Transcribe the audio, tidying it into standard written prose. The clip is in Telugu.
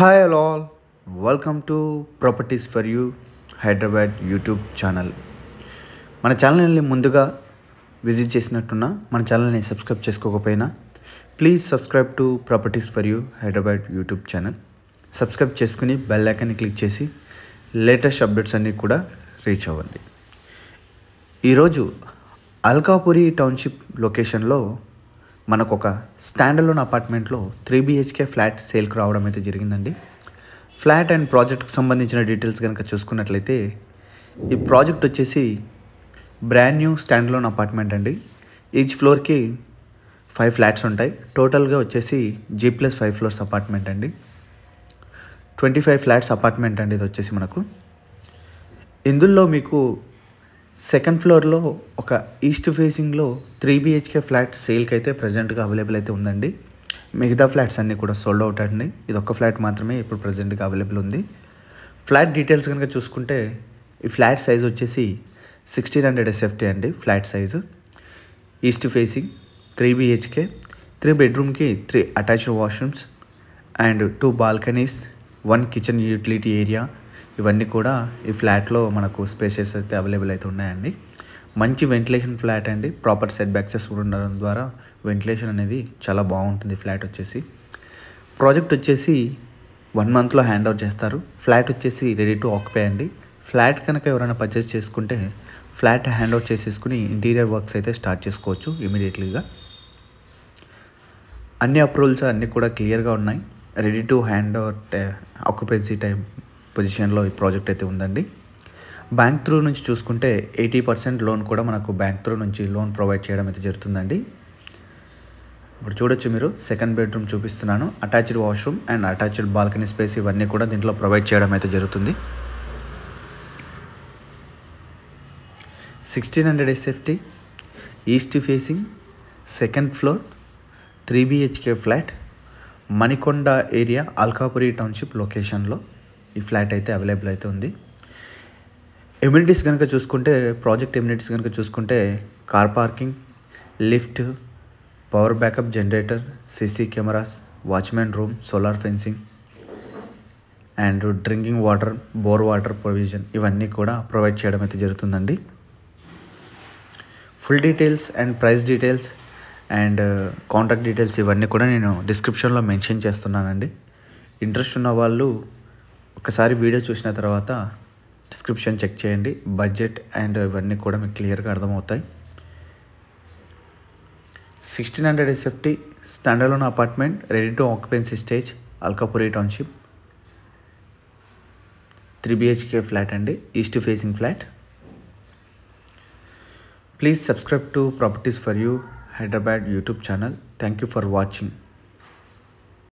Hi all, welcome to Properties for You Hyderabad YouTube channel. మన ఛానల్ని ముందుగా విజిట్ చేసినట్టున్నా మన ఛానల్ని సబ్స్క్రైబ్ చేసుకోకపోయినా please subscribe to properties for you Hyderabad YouTube channel. Subscribe చేసుకుని బెల్ ఐకాన్ని క్లిక్ చేసి లేటెస్ట్ అప్డేట్స్ అన్నీ కూడా రీచ్ అవ్వండి. ఈరోజు అల్కాపురి టౌన్షిప్ లొకేషన్లో మనకు ఒక స్టాండర్లోన్ అపార్ట్మెంట్లో 3 BHK ఫ్లాట్ సేల్కి రావడం అయితే జరిగిందండి. ఫ్లాట్ అండ్ ప్రాజెక్ట్కి సంబంధించిన డీటెయిల్స్ కనుక చూసుకున్నట్లయితే ఈ ప్రాజెక్ట్ వచ్చేసి బ్రాండ్ న్యూ స్టాండర్లోన్ అపార్ట్మెంట్ అండి. ఈచ్ ఫ్లోర్కి 5 ఫ్లాట్స్ ఉంటాయి. టోటల్గా వచ్చేసి G+5 ఫ్లోర్స్ అపార్ట్మెంట్ అండి. 25 ఫ్లాట్స్ అపార్ట్మెంట్ అండి ఇది వచ్చేసి మనకు. ఇందులో మీకు సెకండ్ ఫ్లోర్లో ఒక ఈస్ట్ ఫేసింగ్లో 3 BHK ఫ్లాట్ సేల్కి అయితే ప్రజెంట్గా అవైలబుల్ అయితే ఉందండి. మిగతా ఫ్లాట్స్ అన్నీ కూడా సోల్డ్ అవుట్ అండి. ఇది ఒక్క ఫ్లాట్ మాత్రమే ఇప్పుడు ప్రజెంట్గా అవైలబుల్ ఉంది. ఫ్లాట్ డీటెయిల్స్ కనుక చూసుకుంటే ఈ ఫ్లాట్ సైజ్ వచ్చేసి 1600 SFT అండి. Flat size east facing 3 BHK, 3 బెడ్రూమ్కి 3 attached washrooms and 2 balconies, 1 kitchen utility area. ఇవన్నీ కూడా ఈ ఫ్లాట్లో మనకు స్పేసెస్ అయితే అవైలబుల్ అయితే ఉన్నాయండి. మంచి వెంటిలేషన్ ఫ్లాట్ అండి. ప్రాపర్ సెట్ బ్యాక్సెస్ కూడా ఉండడం ద్వారా వెంటిలేషన్ అనేది చాలా బాగుంటుంది. ఫ్లాట్ వచ్చేసి ప్రాజెక్ట్ వచ్చేసి 1 మంత్లో హ్యాండ్ ఓవర్ చేస్తారు. ఫ్లాట్ వచ్చేసి రెడీ టు ఆక్యుపై అండి. ఫ్లాట్ కనుక ఎవరైనా పర్చేస్ చేసుకుంటే ఫ్లాట్ హ్యాండ్ ఓవర్ చేసేసుకుని ఇంటీరియర్ వర్క్స్ అయితే స్టార్ట్ చేసుకోవచ్చు ఇమీడియట్లీగా. అన్ని అప్రూవల్స్ అన్నీ కూడా క్లియర్గా ఉన్నాయి. Ready to hand over occupancy time పొజిషన్లో ఈ ప్రాజెక్ట్ అయితే ఉందండి. బ్యాంక్ త్రూ నుంచి చూసుకుంటే 80% లోన్ కూడా మనకు బ్యాంక్ త్రూ నుంచి లోన్ ప్రొవైడ్ చేయడం అయితే జరుగుతుందండి. ఇప్పుడు చూడొచ్చు మీరు, సెకండ్ బెడ్రూమ్ చూపిస్తున్నాను. Attached washroom and attached balcony space ఇవన్నీ కూడా దీంట్లో ప్రొవైడ్ చేయడం అయితే జరుగుతుంది. 1600 SFT east facing second floor 3 BHK flat Manikonda area Alkapuri township లొకేషన్లో ఈ ఫ్లాట్ అయితే అవైలబుల్ అయితే ఉంది. ఎమ్యూనిటీస్ కనుక చూసుకుంటే ప్రాజెక్ట్ ఎమ్యూనిటీస్ కనుక చూసుకుంటే car parking, lift, power backup generator, CC cameras, watchman room, solar fencing and drinking water, bore water provision ఇవన్నీ కూడా ప్రొవైడ్ చేయడం అయితే జరుగుతుందండి. Full details and price details and contact details ఇవన్నీ కూడా నేను డిస్క్రిప్షన్లో మెన్షన్ చేస్తున్నానండి. ఇంట్రెస్ట్ ఉన్న వాళ్ళు ఒకసారి వీడియో చూసిన తర్వాత డిస్క్రిప్షన్ చెక్ చేయండి. బడ్జెట్ అండ్ ఇవన్నీ కూడా మీకు క్లియర్గా అర్థమవుతాయి. 1600 SFT standalone apartment ready to occupancy stage Alkapuri township 3 BHK flat అండి. East facing flat. Please subscribe to properties for you Hyderabad YouTube channel. Thank you for watching.